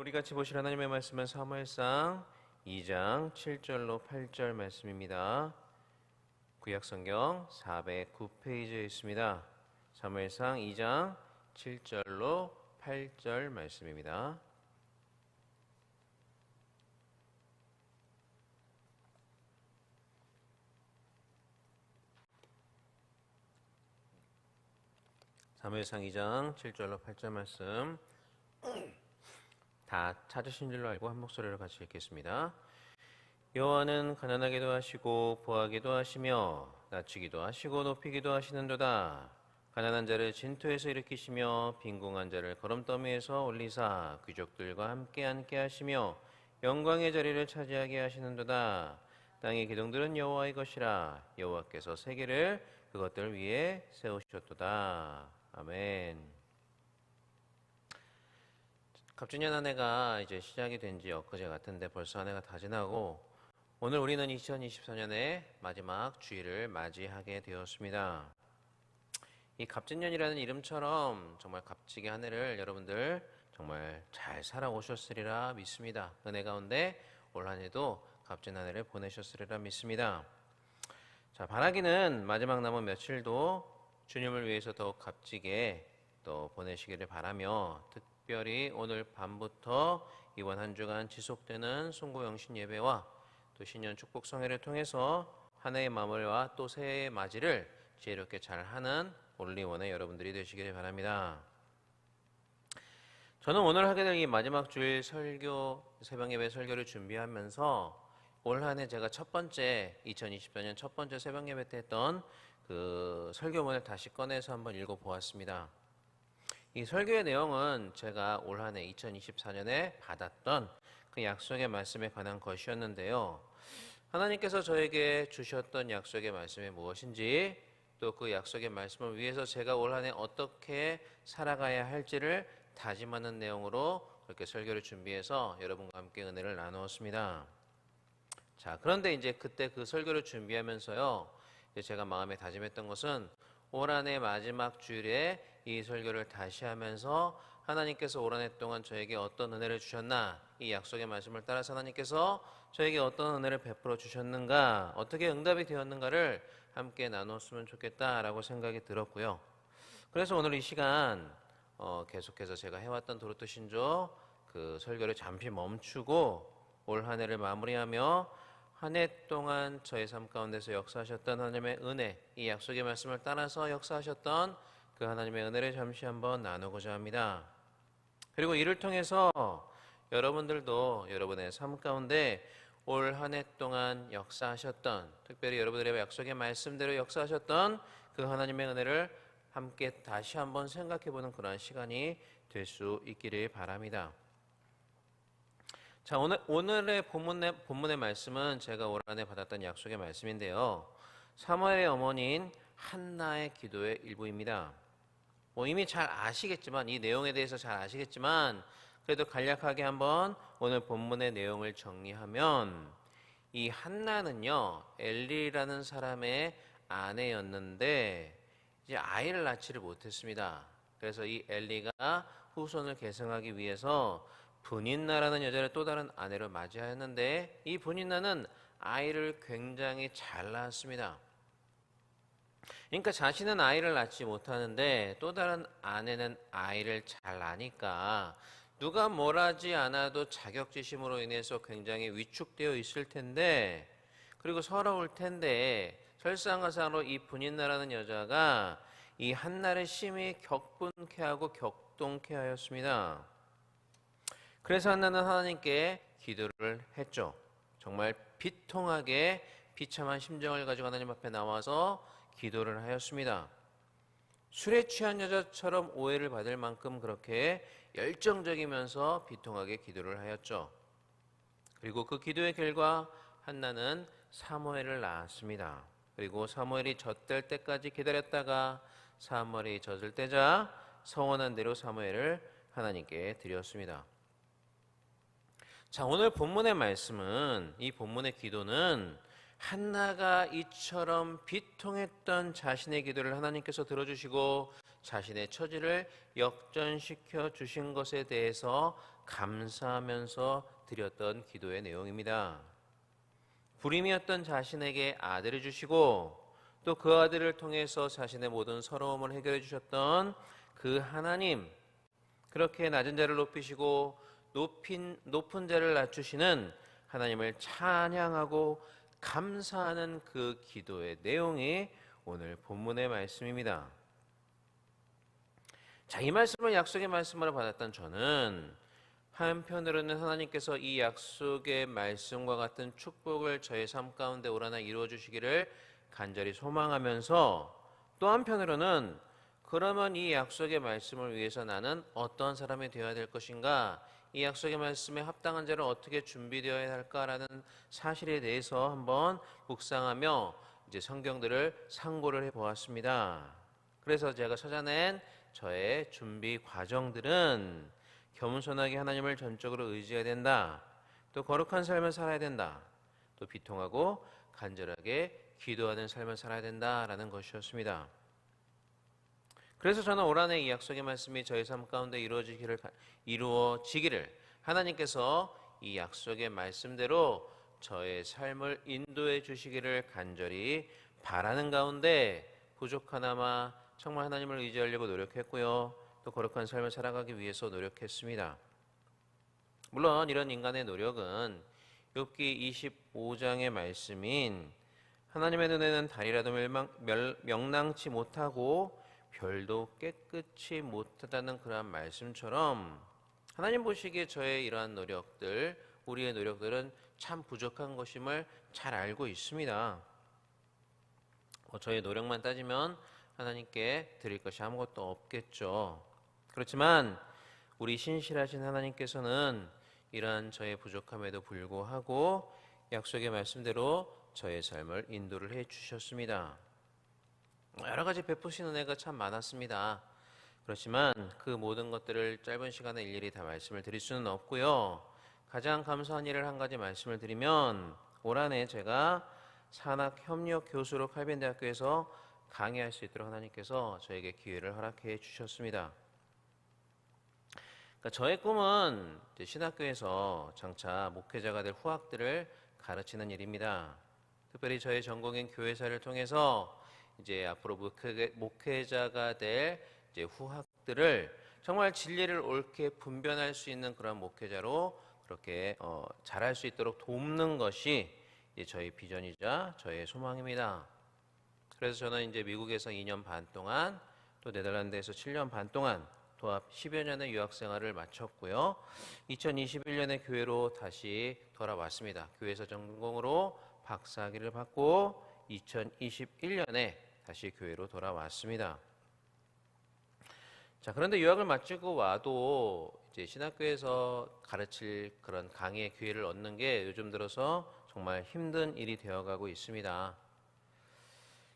우리 같이 보실 하나님의 말씀은 사무엘상 2장 7절로 8절 말씀입니다. 구약성경 409페이지에 있습니다. 사무엘상 2장 7절로 8절 말씀입니다. 사무엘상 2장 7절로 8절 말씀 다 찾으신 줄로 알고 한 목소리로 같이 읽겠습니다. 여호와는 가난하게도 하시고 부하게도 하시며 낮추기도 하시고 높이기도 하시는도다. 가난한 자를 진토에서 일으키시며 빈궁한 자를 거름더미에서 올리사 귀족들과 함께 앉게 하시며 영광의 자리를 차지하게 하시는도다. 땅의 기둥들은 여호와의 것이라. 여호와께서 세계를 그것들 위에 세우셨도다. 아멘. 갑진년 한 해가 이제 시작이 된 지 엊그제 같은데 벌써 한 해가 다 지나고 오늘 우리는 2024년의 마지막 주일을 맞이하게 되었습니다. 이 갑진년이라는 이름처럼 정말 값지게 한 해를 여러분들 정말 잘 살아오셨으리라 믿습니다. 은혜 가운데 올 한 해도 값진 한 해를 보내셨으리라 믿습니다. 자, 바라기는 마지막 남은 며칠도 주님을 위해서 더욱 값지게 또 보내시기를 바라며 특별히 오늘 밤부터 이번 한 주간 지속되는 송구영신 예배와 또 신년 축복 성회를 통해서 한 해의 마무리와 또 새해의 맞이를 지혜롭게 잘하는 올리원의 여러분들이 되시기를 바랍니다. 저는 오늘 하게 될 이 마지막 주일 설교, 새벽 예배 설교를 준비하면서 올 한 해 제가 첫 번째 2024년 첫 번째 새벽 예배 때 했던 그 설교문을 다시 꺼내서 한번 읽어보았습니다. 이 설교의 내용은 제가 올 한 해 2024년에 받았던 그 약속의 말씀에 관한 것이었는데요. 하나님께서 저에게 주셨던 약속의 말씀이 무엇인지 또 그 약속의 말씀을 위해서 제가 올 한 해 어떻게 살아가야 할지를 다짐하는 내용으로 그렇게 설교를 준비해서 여러분과 함께 은혜를 나누었습니다. 자, 그런데 이제 그때 그 설교를 준비하면서요, 제가 마음에 다짐했던 것은 올 한 해 마지막 주일에 이 설교를 다시 하면서 하나님께서 올 한 해 동안 저에게 어떤 은혜를 주셨나, 이 약속의 말씀을 따라서 하나님께서 저에게 어떤 은혜를 베풀어 주셨는가, 어떻게 응답이 되었는가를 함께 나눴으면 좋겠다라고 생각이 들었고요. 그래서 오늘 이 시간 계속해서 제가 해왔던 도르트 신조 그 설교를 잠시 멈추고 올 한 해를 마무리하며 한 해 동안 저의 삶 가운데서 역사하셨던 하나님의 은혜, 이 약속의 말씀을 따라서 역사하셨던 그 하나님의 은혜를 잠시 한번 나누고자 합니다. 그리고 이를 통해서 여러분들도 여러분의 삶 가운데 올 한 해 동안 역사하셨던, 특별히 여러분들의 약속의 말씀대로 역사하셨던 그 하나님의 은혜를 함께 다시 한번 생각해보는 그러한 시간이 될 수 있기를 바랍니다. 자, 오늘의 본문의 말씀은 제가 올 한 해 받았던 약속의 말씀인데요. 사무엘의 어머니인 한나의 기도의 일부입니다. 이미 잘 아시겠지만, 이 내용에 대해서 잘 아시겠지만, 그래도 간략하게 한번 오늘 본문의 내용을 정리하면, 이 한나는요, 엘리라는 사람의 아내였는데, 이제 아이를 낳지를 못했습니다. 그래서 이 엘리가 후손을 계승하기 위해서 분인나라는 여자를 또 다른 아내로 맞이하였는데 이 분인나는 아이를 굉장히 잘 낳았습니다. 그러니까 자신은 아이를 낳지 못하는데 또 다른 아내는 아이를 잘 낳으니까 누가 뭘 하지 않아도 자격지심으로 인해서 굉장히 위축되어 있을 텐데, 그리고 서러울 텐데, 설상가상으로 이 분인나라는 여자가 이 한나를 심히 격분케 하고 격동케 하였습니다. 그래서 한나는 하나님께 기도를 했죠. 정말 비통하게 비참한 심정을 가지고 하나님 앞에 나와서 기도를 하였습니다. 술에 취한 여자처럼 오해를 받을 만큼 그렇게 열정적이면서 비통하게 기도를 하였죠. 그리고 그 기도의 결과 한나는 사무엘을 낳았습니다. 그리고 사무엘이 젖될 때까지 기다렸다가 사무엘이 젖을 때자 서원한 대로 사무엘을 하나님께 드렸습니다. 자, 오늘 본문의 말씀은, 이 본문의 기도는 한나가 이처럼 비통했던 자신의 기도를 하나님께서 들어주시고 자신의 처지를 역전시켜 주신 것에 대해서 감사하면서 드렸던 기도의 내용입니다. 불임이었던 자신에게 아들을 주시고 또 그 아들을 통해서 자신의 모든 서러움을 해결해 주셨던 그 하나님, 그렇게 낮은 자를 높이시고 높은 자를 낮추시는 하나님을 찬양하고 감사하는 그 기도의 내용이 오늘 본문의 말씀입니다. 자, 이 말씀을 약속의 말씀으로 받았던 저는 한편으로는 하나님께서 이 약속의 말씀과 같은 축복을 저의 삶 가운데 올하나 이루어 주시기를 간절히 소망하면서, 또 한편으로는 그러면 이 약속의 말씀을 위해서 나는 어떤 사람이 되어야 될 것인가, 이 약속의 말씀에 합당한 자를 어떻게 준비되어야 할까라는 사실에 대해서 한번 묵상하며 이제 성경들을 상고를 해 보았습니다. 그래서 제가 찾아낸 저의 준비 과정들은 겸손하게 하나님을 전적으로 의지해야 된다, 또 거룩한 삶을 살아야 된다, 또 비통하고 간절하게 기도하는 삶을 살아야 된다라는 것이었습니다. 그래서 저는 올 한해 이 약속의 말씀이 저의 삶 가운데 이루어지기를 하나님께서 이 약속의 말씀대로 저의 삶을 인도해 주시기를 간절히 바라는 가운데 부족하나마 정말 하나님을 의지하려고 노력했고요, 또 거룩한 삶을 살아가기 위해서 노력했습니다. 물론 이런 인간의 노력은 욥기 25장의 말씀인 하나님의 눈에는 달이라도 명랑치 못하고 별도 깨끗이 못하다는 그러한 말씀처럼 하나님 보시기에 저의 이러한 노력들, 우리의 노력들은 참 부족한 것임을 잘 알고 있습니다. 저의 노력만 따지면 하나님께 드릴 것이 아무것도 없겠죠. 그렇지만 우리 신실하신 하나님께서는 이러한 저의 부족함에도 불구하고 약속의 말씀대로 저의 삶을 인도를 해 주셨습니다. 여러 가지 베푸신 은혜가 참 많았습니다. 그렇지만 그 모든 것들을 짧은 시간에 일일이 다 말씀을 드릴 수는 없고요. 가장 감사한 일을 한 가지 말씀을 드리면, 올 한해 제가 산학협력 교수로 칼빈대학교에서 강의할 수 있도록 하나님께서 저에게 기회를 허락해 주셨습니다. 그러니까 저의 꿈은 신학교에서 장차 목회자가 될 후학들을 가르치는 일입니다. 특별히 저의 전공인 교회사를 통해서 이제 앞으로 목회자가 될 이제 후학들을 정말 진리를 옳게 분별할 수 있는 그런 목회자로 그렇게 잘할 수 있도록 돕는 것이 이제 저희 비전이자 저의 소망입니다. 그래서 저는 이제 미국에서 2년 반 동안, 또 네덜란드에서 7년 반 동안 도합 10여 년의 유학 생활을 마쳤고요. 2021년에 교회로 다시 돌아왔습니다. 교회에서 전공으로 박사학위를 받고 2021년에 다시 교회로 돌아왔습니다. 자, 그런데 유학을 마치고 와도 이제 신학교에서 가르칠 그런 강의의 기회를 얻는 게 요즘 들어서 정말 힘든 일이 되어가고 있습니다.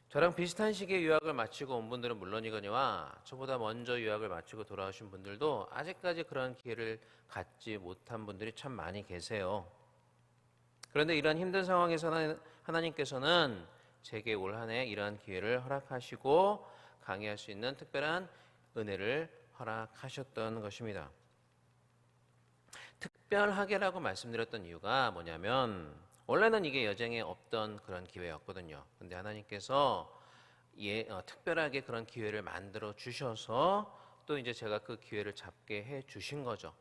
저랑 비슷한 시기에 유학을 마치고 온 분들은 물론이거니와 저보다 먼저 유학을 마치고 돌아오신 분들도 아직까지 그런 기회를 갖지 못한 분들이 참 많이 계세요. 그런데 이러한 힘든 상황에서 하나님께서는 제게 올 한해 이러한 기회를 허락하시고 강의할 수 있는 특별한 은혜를 허락하셨던 것입니다. 특별하게라고 말씀드렸던 이유가 뭐냐면, 원래는 이게 여정에 없던 그런 기회였거든요. 근데 하나님께서 특별하게 그런 기회를 만들어 주셔서 또 이제 제가 그 기회를 잡게 해 주신 거죠.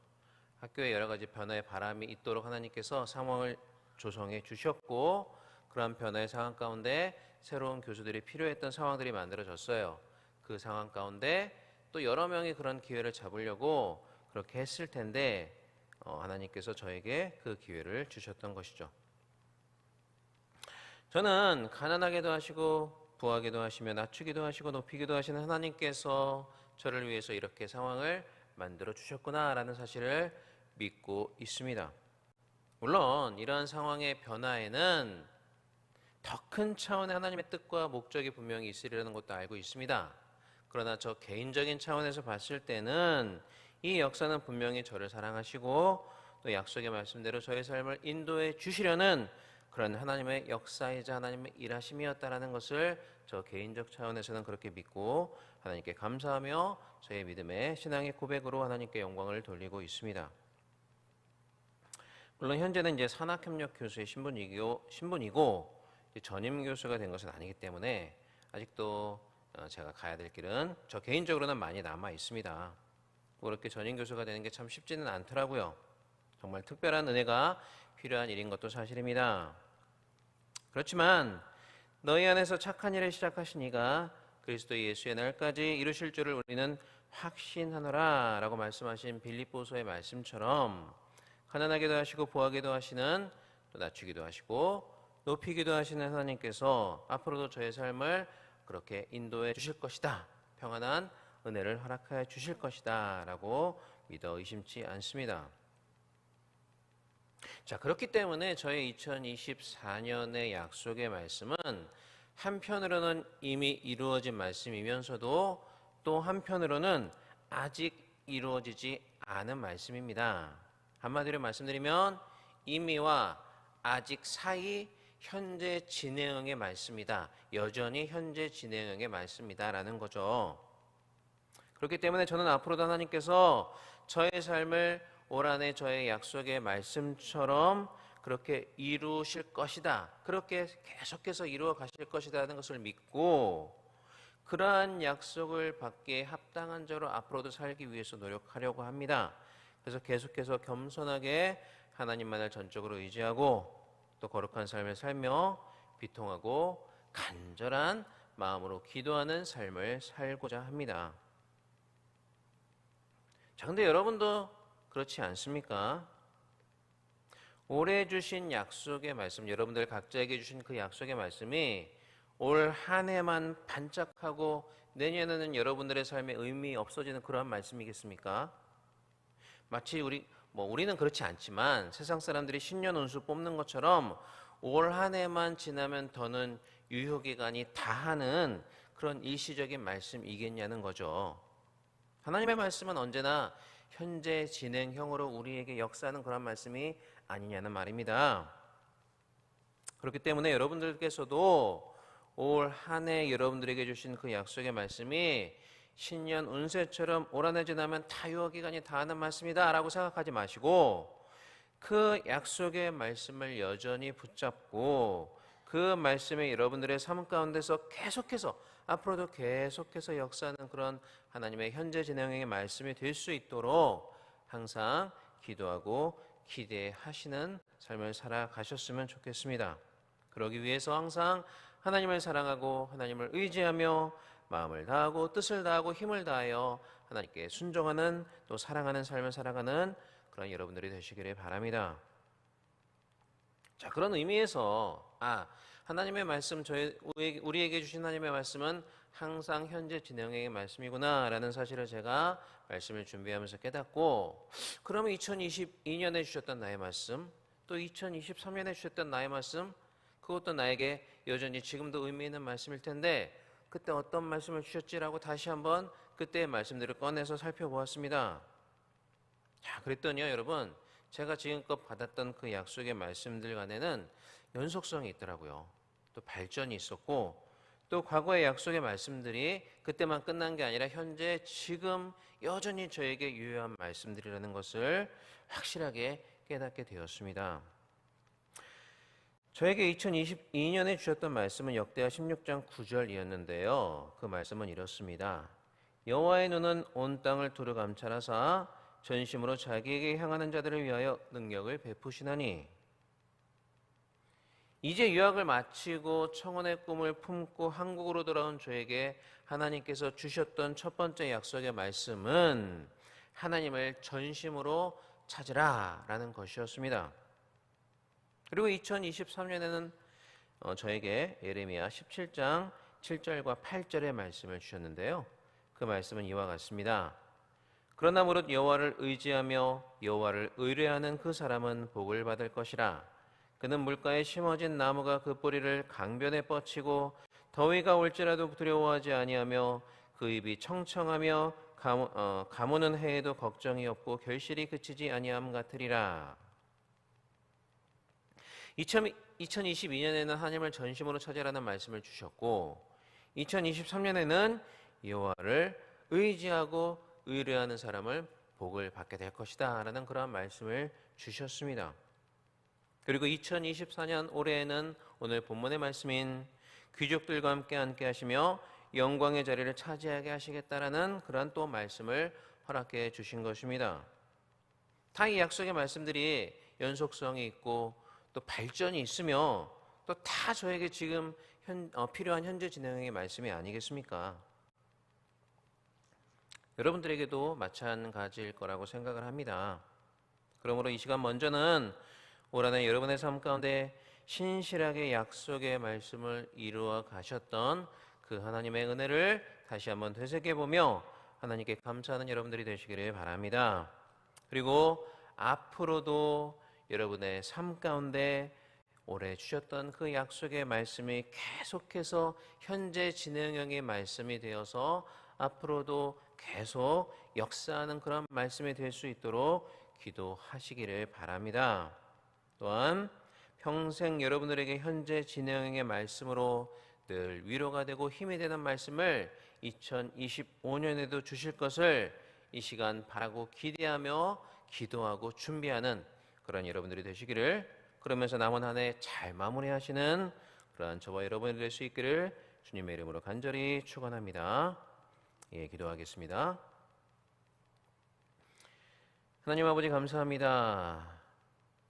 학교에 여러 가지 변화의 바람이 있도록 하나님께서 상황을 조성해 주셨고, 그런 변화의 상황 가운데 새로운 교수들이 필요했던 상황들이 만들어졌어요. 그 상황 가운데 또 여러 명이 그런 기회를 잡으려고 그렇게 했을 텐데 하나님께서 저에게 그 기회를 주셨던 것이죠. 저는 가난하게도 하시고 부하게도 하시며 낮추기도 하시고 높이기도 하시는 하나님께서 저를 위해서 이렇게 상황을 만들어 주셨구나라는 사실을 믿고 있습니다. 물론 이러한 상황의 변화에는 더 큰 차원의 하나님의 뜻과 목적이 분명히 있으리라는 것도 알고 있습니다. 그러나 저 개인적인 차원에서 봤을 때는 이 역사는 분명히 저를 사랑하시고 또 약속의 말씀대로 저의 삶을 인도해 주시려는 그런 하나님의 역사이자 하나님의 일하심이었다라는 것을 저 개인적 차원에서는 그렇게 믿고 하나님께 감사하며 저의 믿음의 신앙의 고백으로 하나님께 영광을 돌리고 있습니다. 물론 현재는 이제 산학협력 교수의 신분이고 이제 전임 교수가 된 것은 아니기 때문에 아직도 제가 가야 될 길은 저 개인적으로는 많이 남아 있습니다. 그렇게 전임 교수가 되는 게 참 쉽지는 않더라고요. 정말 특별한 은혜가 필요한 일인 것도 사실입니다. 그렇지만 너희 안에서 착한 일을 시작하신 이가 그리스도 예수의 날까지 이루실 줄을 우리는 확신하노라 라고 말씀하신 빌립보서의 말씀처럼 가난하게도 하시고 부하게도 하시는, 또 낮추기도 하시고 높이기도 하시는 하나님께서 앞으로도 저의 삶을 그렇게 인도해 주실 것이다, 평안한 은혜를 허락하여 주실 것이다 라고 믿어 의심치 않습니다. 자, 그렇기 때문에 저의 2024년의 약속의 말씀은 한편으로는 이미 이루어진 말씀이면서도 또 한편으로는 아직 이루어지지 않은 말씀입니다. 한마디로 말씀드리면 이미와 아직 사이 현재 진행형의 말씀이다. 여전히 현재 진행형의 말씀이다라는 거죠. 그렇기 때문에 저는 앞으로도 하나님께서 저의 삶을 올 한해 저의 약속의 말씀처럼 그렇게 이루실 것이다, 그렇게 계속해서 이루어 가실 것이다 하는 것을 믿고 그러한 약속을 받기에 합당한 자로 앞으로도 살기 위해서 노력하려고 합니다. 그래서 계속해서 겸손하게 하나님만을 전적으로 의지하고 또 거룩한 삶을 살며 비통하고 간절한 마음으로 기도하는 삶을 살고자 합니다. 자, 근데 여러분도 그렇지 않습니까? 올해 주신 약속의 말씀, 여러분들 각자에게 주신 그 약속의 말씀이 올 한 해만 반짝하고 내년에는 여러분들의 삶에 의미 없어지는 그러한 말씀이겠습니까? 마치 우리는 그렇지 않지만 세상 사람들이 신년 운수 뽑는 것처럼 올 한 해만 지나면 더는 유효기간이 다하는 그런 일시적인 말씀이겠냐는 거죠. 하나님의 말씀은 언제나 현재 진행형으로 우리에게 역사하는 그런 말씀이 아니냐는 말입니다. 그렇기 때문에 여러분들께서도 올 한 해 여러분들에게 주신 그 약속의 말씀이 신년 운세처럼 올 한 해 지나면 다 유효기간이 다하는 말씀이다 라고 생각하지 마시고 그 약속의 말씀을 여전히 붙잡고 그 말씀이 여러분들의 삶 가운데서 계속해서 앞으로도 계속해서 역사하는 그런 하나님의 현재 진행형의 말씀이 될 수 있도록 항상 기도하고 기대하시는 삶을 살아가셨으면 좋겠습니다. 그러기 위해서 항상 하나님을 사랑하고 하나님을 의지하며 마음을 다하고 뜻을 다하고 힘을 다하여 하나님께 순종하는, 또 사랑하는 삶을 살아가는 그런 여러분들이 되시기를 바랍니다. 자, 그런 의미에서 하나님의 말씀, 우리에게 주신 하나님의 말씀은 항상 현재 진행형의 말씀이구나 라는 사실을 제가 말씀을 준비하면서 깨닫고, 그러면 2022년에 주셨던 나의 말씀, 또 2023년에 주셨던 나의 말씀, 그것도 나에게 여전히 지금도 의미 있는 말씀일 텐데 그때 어떤 말씀을 주셨지라고 다시 한번 그때의 말씀들을 꺼내서 살펴보았습니다. 자, 그랬더니요 여러분, 제가 지금껏 받았던 그 약속의 말씀들 간에는 연속성이 있더라고요. 또 발전이 있었고, 또 과거의 약속의 말씀들이 그때만 끝난 게 아니라 현재 지금 여전히 저에게 유효한 말씀들이라는 것을 확실하게 깨닫게 되었습니다. 저에게 2022년에 주셨던 말씀은 역대하 16장 9절이었는데요. 그 말씀은 이렇습니다. 여호와의 눈은 온 땅을 두루 감찰하사 전심으로 자기에게 향하는 자들을 위하여 능력을 베푸시나니, 이제 유학을 마치고 청혼의 꿈을 품고 한국으로 돌아온 저에게 하나님께서 주셨던 첫 번째 약속의 말씀은 하나님을 전심으로 찾으라 라는 것이었습니다. 그리고 2023년에는 저에게 예레미야 17장 7절과 8절의 말씀을 주셨는데요. 그 말씀은 이와 같습니다. 그러나 무릇 여호와를 의지하며 여호와를 의뢰하는 그 사람은 복을 받을 것이라. 그는 물가에 심어진 나무가 그 뿌리를 강변에 뻗치고 더위가 올지라도 두려워하지 아니하며 그 입이 청청하며 가무는 해에도 걱정이 없고 결실이 그치지 아니함 같으리라. 2022년에는 하나님을 전심으로 찾으라는 말씀을 주셨고, 2023년에는 여호와를 의지하고 의뢰하는 사람을 복을 받게 될 것이다 라는 그런 말씀을 주셨습니다. 그리고 2024년 올해에는 오늘 본문의 말씀인 귀족들과 함께 하시며 영광의 자리를 차지하게 하시겠다라는 그러한 또 말씀을 허락해 주신 것입니다. 다 이 약속의 말씀들이 연속성이 있고 또 발전이 있으며 또 다 저에게 지금 필요한 현재 진행의 말씀이 아니겠습니까? 여러분들에게도 마찬가지일 거라고 생각을 합니다. 그러므로 이 시간 먼저는 올 한해 여러분의 삶 가운데 신실하게 약속의 말씀을 이루어 가셨던 그 하나님의 은혜를 다시 한번 되새겨보며 하나님께 감사하는 여러분들이 되시기를 바랍니다. 그리고 앞으로도 여러분의 삶 가운데 올해 주셨던 그 약속의 말씀이 계속해서 현재 진행형의 말씀이 되어서 앞으로도 계속 역사하는 그런 말씀이 될 수 있도록 기도하시기를 바랍니다. 또한 평생 여러분들에게 현재 진행형의 말씀으로 늘 위로가 되고 힘이 되는 말씀을 2025년에도 주실 것을 이 시간 바라고 기대하며 기도하고 준비하는 그런 여러분들이 되시기를, 그러면서 남은 한 해 잘 마무리하시는 그러한 저와 여러분이 될 수 있기를 주님의 이름으로 간절히 축원합니다. 기도하겠습니다. 하나님 아버지 감사합니다.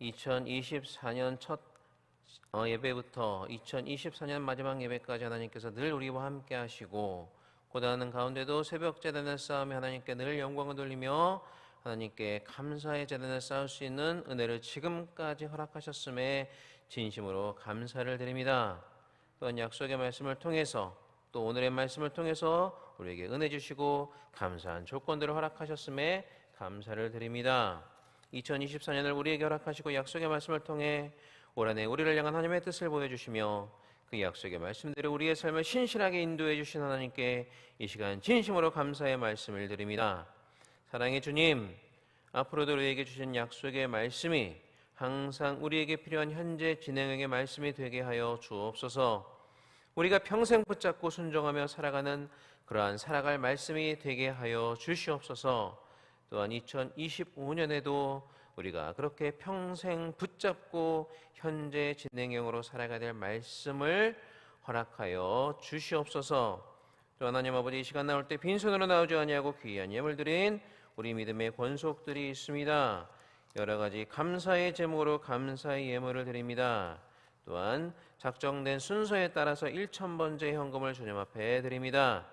2024년 첫 예배부터 2024년 마지막 예배까지 하나님께서 늘 우리와 함께 하시고 고단한 가운데도 새벽 제단을 쌓으며 하나님께 늘 영광을 돌리며 하나님께 감사의 제단을 쌓을 수 있는 은혜를 지금까지 허락하셨음에 진심으로 감사를 드립니다. 또한 약속의 말씀을 통해서 또 오늘의 말씀을 통해서 우리에게 은혜 주시고 감사한 조건들을 허락하셨음에 감사를 드립니다. 2024년을 우리에게 허락하시고 약속의 말씀을 통해 올 한해 우리를 향한 하나님의 뜻을 보여주시며 그 약속의 말씀대로 우리의 삶을 신실하게 인도해 주신 하나님께 이 시간 진심으로 감사의 말씀을 드립니다. 사랑의 주님, 앞으로도 우리에게 주신 약속의 말씀이 항상 우리에게 필요한 현재 진행형의 말씀이 되게 하여 주옵소서. 우리가 평생 붙잡고 순종하며 살아가는 그러한 살아갈 말씀이 되게 하여 주시옵소서. 또한 2025년에도 우리가 그렇게 평생 붙잡고 현재 진행형으로 살아가야 될 말씀을 허락하여 주시옵소서. 또 하나님 아버지, 이 시간 나올 때 빈손으로 나오지 아니하고 귀한 예물 드린 우리 믿음의 권속들이 있습니다. 여러 가지 감사의 제목으로 감사의 예물을 드립니다. 또한 작정된 순서에 따라서 1,000번째 현금을 주님 앞에 드립니다.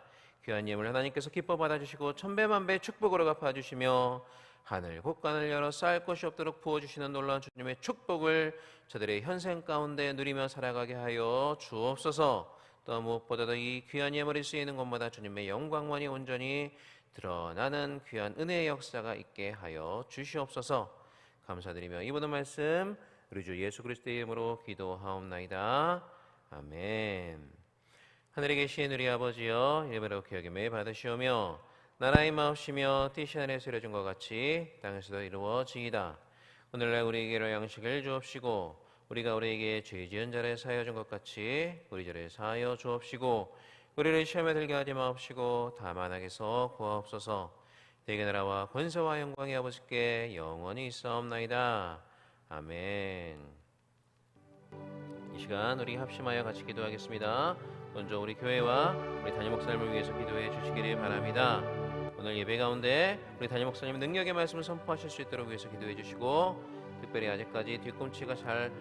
귀한 예물 하나님께서 기뻐 받아주시고 천배만배 축복으로 갚아주시며 하늘 곳간을 열어 쌓을 것이 없도록 부어주시는 놀라운 주님의 축복을 저들의 현생 가운데 누리며 살아가게 하여 주옵소서. 또 무엇보다도 이 귀한 예물이 쓰이는 곳마다 주님의 영광만이 온전히 드러나는 귀한 은혜의 역사가 있게 하여 주시옵소서. 감사드리며 이 모든 말씀 우리 주 예수 그리스도의 이름으로 기도하옵나이다. 아멘. 하늘에 계신 우리 아버지여, 예배로 기억에 받으시오며 나라의 마옵시며 뜻이 하늘에서 이루어진 것 같이 땅에서도 이루어지이다. 오늘날 우리에게 양식을 주옵시고 우리가 우리에게 죄 지은 자를 사하여 준 것 같이 우리 죄를 사하여 주옵시고 우리를 시험에 들게 하지 마옵시고 다만 악에서 구하옵소서. 대개 나라와 권세와 영광이 아버지께 영원히 있사옵나이다. 아멘. 이 시간 우리 합심하여 같이 기도하겠습니다. 먼저 우리 교회와 우리 담임 목사님을 위해서 기도해 주시기를 바랍니다. 오늘 예배 가운데 우리 담임 목사님 능력의 말씀을 선포하실 수 있도록 위해서 기도해 주시고, 특별히 아직까지 뒤꿈치가 잘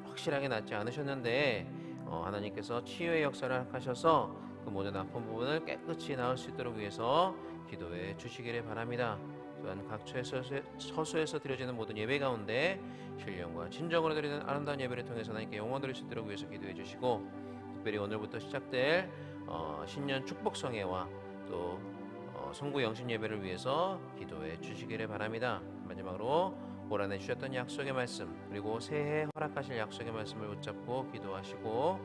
확실하게 낫지 않으셨는데 하나님께서 치유의 역사를 하셔서 그 모든 아픈 부분을 깨끗이 나을 수 있도록 위해서 기도해 주시기를 바랍니다. 또한 각 처소에서 드려지는 모든 예배 가운데 신령과 진정으로 드리는 아름다운 예배를 통해서 하나님께 영광 드릴 수 있도록 위해서 기도해 주시고, 특별히 오늘부터 시작될 신년 축복성회와 또 성구 영신 예배를 위해서 기도해 주시기를 바랍니다. 마지막으로 올 한해 주셨던 약속의 말씀, 그리고 새해 허락하실 약속의 말씀을 붙잡고 기도하시고,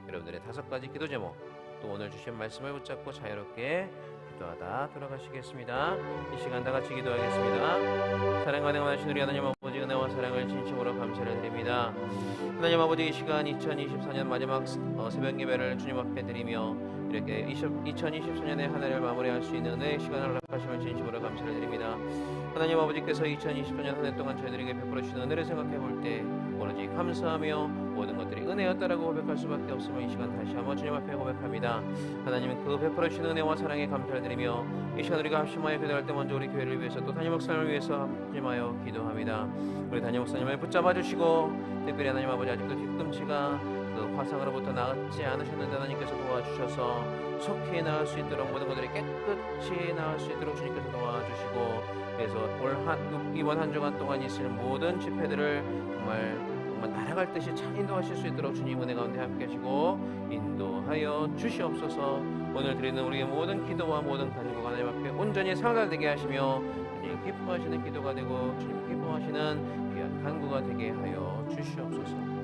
여러분들의 5가지 기도 제목, 또 오늘 주신 말씀을 붙잡고 자유롭게 기도하다 돌아가시겠습니다. 이 시간 다 같이 기도하겠습니다. 사랑과 능하신 우리 하나님 아버지, 은혜와 사랑을 진심으로 감사를 드립니다. 하나님 아버지, 이 시간 2024년 마지막 새벽 예배를 주님 앞에 드리며 이렇게 2024년의 한 해를 마무리할 수 있는 은혜의 시간을 허락하시면 진심으로 감사를 드립니다. 하나님 아버지께서 2024년 한 해 동안 저희들에게 베풀어 주신 은혜를 생각해 볼 때 오로지 감사하며 모든 것들이 은혜였다라고 고백할 수밖에 없음을 이 시간 다시 한번 주님 앞에 고백합니다. 하나님은 그 베풀어 주신 은혜와 사랑에 감사를 드리며 이 시간 우리가 합심하여 기도할 때 먼저 우리 교회를 위해서 또 담임 목사님을 위해서 합심하여 기도합니다. 우리 담임 목사님을 붙잡아 주시고 특별히 하나님 아버지 아직도 뒤꿈치가 그 화상으로부터 나았지 않으셨는데 하나님께서 도와주셔서 속히 나을 수 있도록 모든 것들이 깨끗이 나을 수 있도록 주님께서 도와주시고 그래서 이번 한 주간 동안 있을 모든 집회들을 정말 날아갈 듯이 잘 인도하실 수 있도록 주님 은혜 가운데 함께 하시고 인도하여 주시옵소서. 오늘 드리는 우리의 모든 기도와 모든 간구가 하나님 앞에 온전히 상달되게 하시며 주님 기뻐하시는 기도가 되고 주님 기뻐하시는 귀한 간구가 되게 하여 주시옵소서.